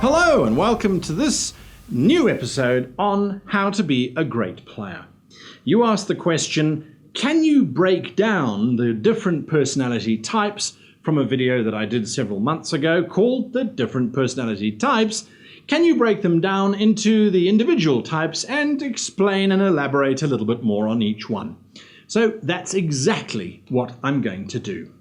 Hello and welcome to this new episode on how to be a great player. You asked the question, can you break down the different personality types from a video that I did several months ago called The Different Personality Types? Can you break them down into the individual types and explain and elaborate a little bit more on each one? So that's exactly what I'm going to do.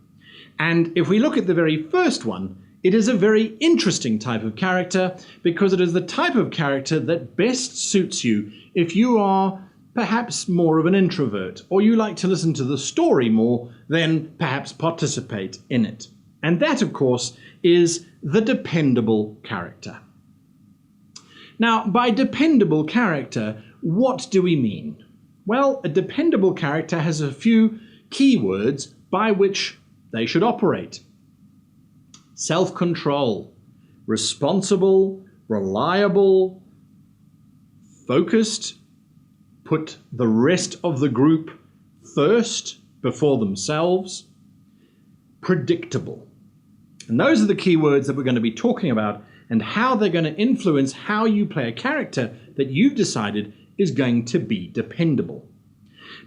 And if we look at the very first one, it is a very interesting type of character because it is the type of character that best suits you if you are perhaps more of an introvert or you like to listen to the story more than perhaps participate in it. And that, of course, is the dependable character. Now, by dependable character, what do we mean? Well, a dependable character has a few keywords by which they should operate. Self-control, responsible, reliable, focused, put the rest of the group first before themselves, predictable. And those are the keywords that we're going to be talking about and how they're going to influence how you play a character that you've decided is going to be dependable.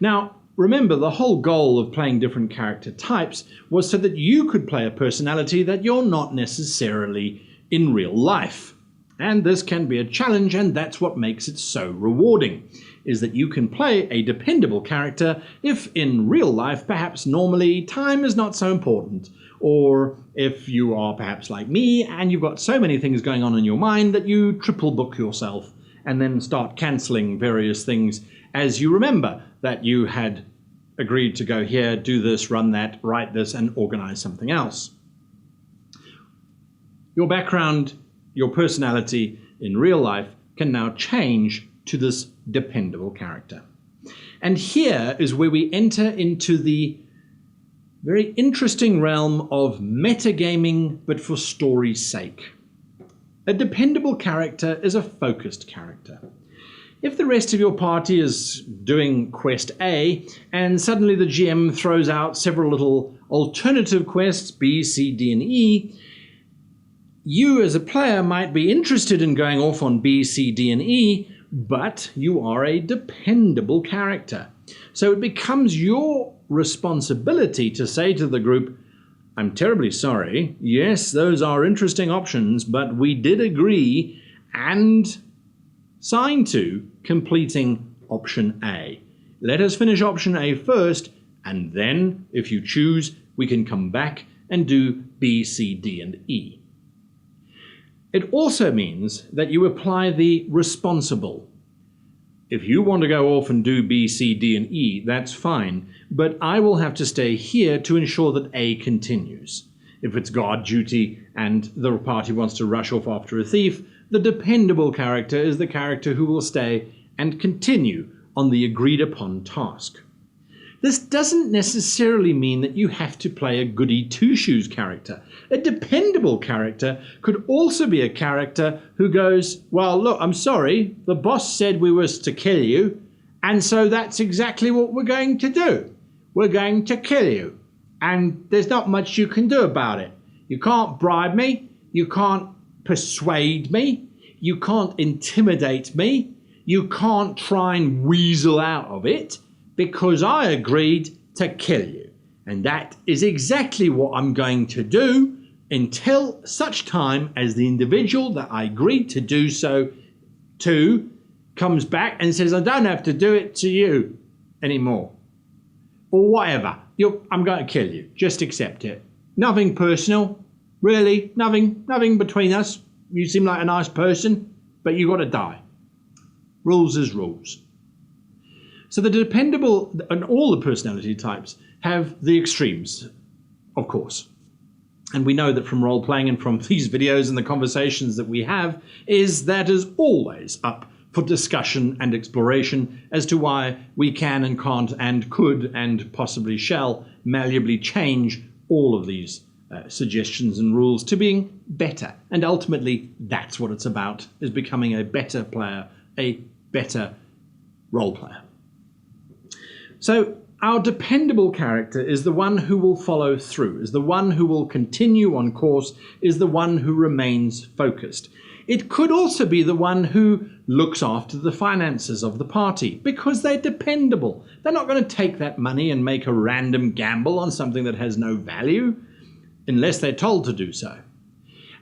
Now, remember, the whole goal of playing different character types was so that you could play a personality that you're not necessarily in real life. And this can be a challenge, and that's what makes it so rewarding, is that you can play a dependable character if in real life perhaps normally time is not so important, or if you are perhaps like me and you've got so many things going on in your mind that you triple book yourself and then start cancelling various things as you remember that you had agreed to go here, do this, run that, write this, and organize something else. Your background, your personality in real life can now change to this dependable character. And here is where we enter into the very interesting realm of metagaming, but for story's sake. A dependable character is a focused character. If the rest of your party is doing quest A and suddenly the GM throws out several little alternative quests, B, C, D, and E, you as a player might be interested in going off on B, C, D, and E, but you are a dependable character. So it becomes your responsibility to say to the group, I'm terribly sorry, yes, those are interesting options, but we did agree and sign to completing option A. Let us finish option A first, and then, if you choose, we can come back and do B, C, D, and E. It also means that you apply the responsible. If you want to go off and do B, C, D, and E, that's fine, but I will have to stay here to ensure that A continues. If it's guard duty and the party wants to rush off after a thief, the dependable character is the character who will stay and continue on the agreed upon task. This doesn't necessarily mean that you have to play a goody two-shoes character. A dependable character could also be a character who goes, well, look, I'm sorry, the boss said we was to kill you, and so that's exactly what we're going to do. We're going to kill you, and there's not much you can do about it. You can't bribe me, you can't persuade me, you can't intimidate me, you can't try and weasel out of it, because I agreed to kill you. And that is exactly what I'm going to do until such time as the individual that I agreed to do so to comes back and says, I don't have to do it to you anymore. Or whatever. I'm going to kill you. Just accept it. Nothing personal. Really, nothing between us. You seem like a nice person, but you got to die. Rules is rules. So the dependable and all the personality types have the extremes, of course. And we know that from role-playing and from these videos and the conversations that we have is that is always up for discussion and exploration as to why we can and can't and could and possibly shall malleably change all of these suggestions and rules to being better. And ultimately, that's what it's about, is becoming a better player, a better role player. So our dependable character is the one who will follow through, is the one who will continue on course, is the one who remains focused. It could also be the one who looks after the finances of the party because they're dependable. They're not going to take that money and make a random gamble on something that has no value unless they're told to do so.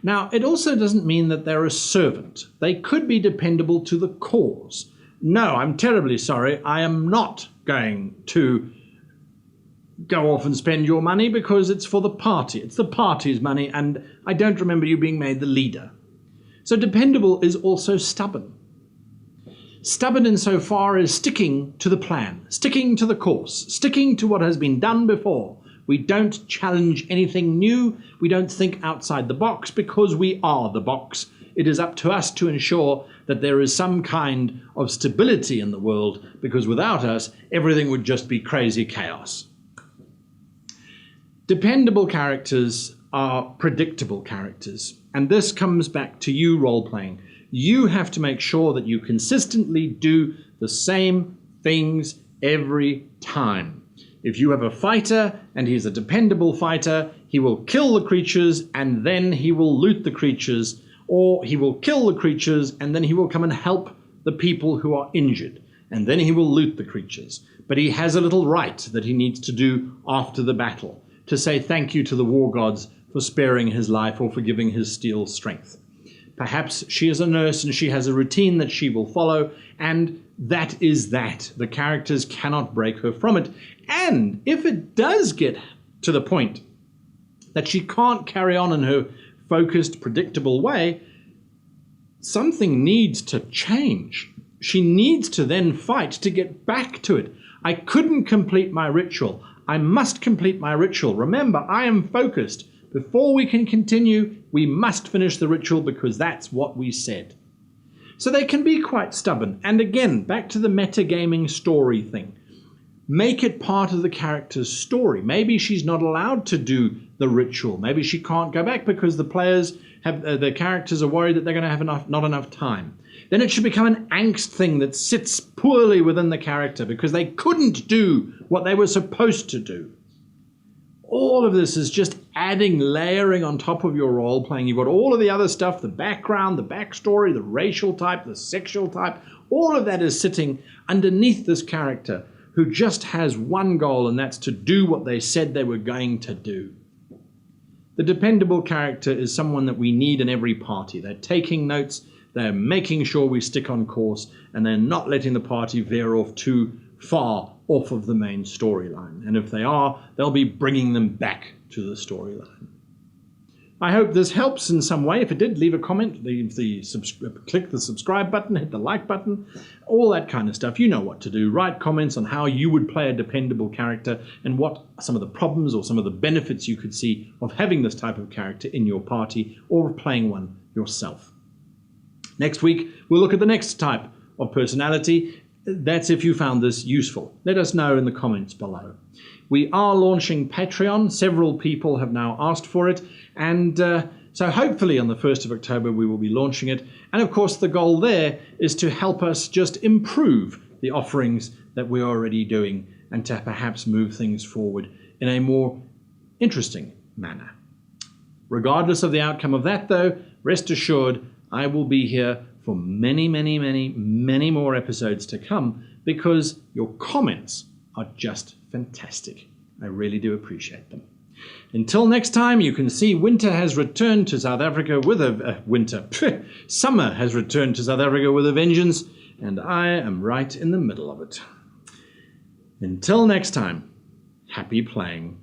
Now, it also doesn't mean that they're a servant. They could be dependable to the cause. No, I'm terribly sorry. I am not going to go off and spend your money because it's for the party. It's the party's money, and I don't remember you being made the leader. So dependable is also stubborn. Stubborn insofar as sticking to the plan, sticking to the course, sticking to what has been done before. We don't challenge anything new. We don't think outside the box because we are the box. It is up to us to ensure that there is some kind of stability in the world, because without us, everything would just be crazy chaos. Dependable characters are predictable characters, and this comes back to you role-playing. You have to make sure that you consistently do the same things every time. If you have a fighter and he's a dependable fighter, he will kill the creatures and then he will loot the creatures, or he will kill the creatures and then he will come and help the people who are injured, and then he will loot the creatures. But he has a little rite that he needs to do after the battle to say thank you to the war gods for sparing his life or for giving his steel strength. Perhaps she is a nurse and she has a routine that she will follow, and that is that. The characters cannot break her from it. And if it does get to the point that she can't carry on in her focused, predictable way, something needs to change. She needs to then fight to get back to it. I couldn't complete my ritual. I must complete my ritual. Remember, I am focused. Before we can continue, we must finish the ritual because that's what we said. So they can be quite stubborn. And again, back to the metagaming story thing. Make it part of the character's story. Maybe she's not allowed to do the ritual. Maybe she can't go back because the players have, the characters are worried that they're going to have not enough time. Then it should become an angst thing that sits poorly within the character because they couldn't do what they were supposed to do. All of this is just adding, layering on top of your role playing. You've got all of the other stuff, the background, the backstory, the racial type, the sexual type. All of that is sitting underneath this character who just has one goal, and that's to do what they said they were going to do. The dependable character is someone that we need in every party. They're taking notes, they're making sure we stick on course, and they're not letting the party veer off too far off of the main storyline. And if they are, they'll be bringing them back to the storyline. I hope this helps in some way. If it did, leave a comment, click the subscribe button, hit the like button, all that kind of stuff. You know what to do. Write comments on how you would play a dependable character and what some of the problems or some of the benefits you could see of having this type of character in your party or playing one yourself. Next week, we'll look at the next type of personality. That's if you found this useful. Let us know in the comments below. We are launching Patreon. Several people have now asked for it. And so hopefully on the 1st of October, we will be launching it. And of course, the goal there is to help us just improve the offerings that we're already doing and to perhaps move things forward in a more interesting manner. Regardless of the outcome of that, though, rest assured, I will be here for many, many, many, many more episodes to come because your comments are just fantastic. I really do appreciate them. Until next time, you can see winter has returned to South Africa with summer has returned to South Africa with a vengeance, and I am right in the middle of it. Until next time, happy playing.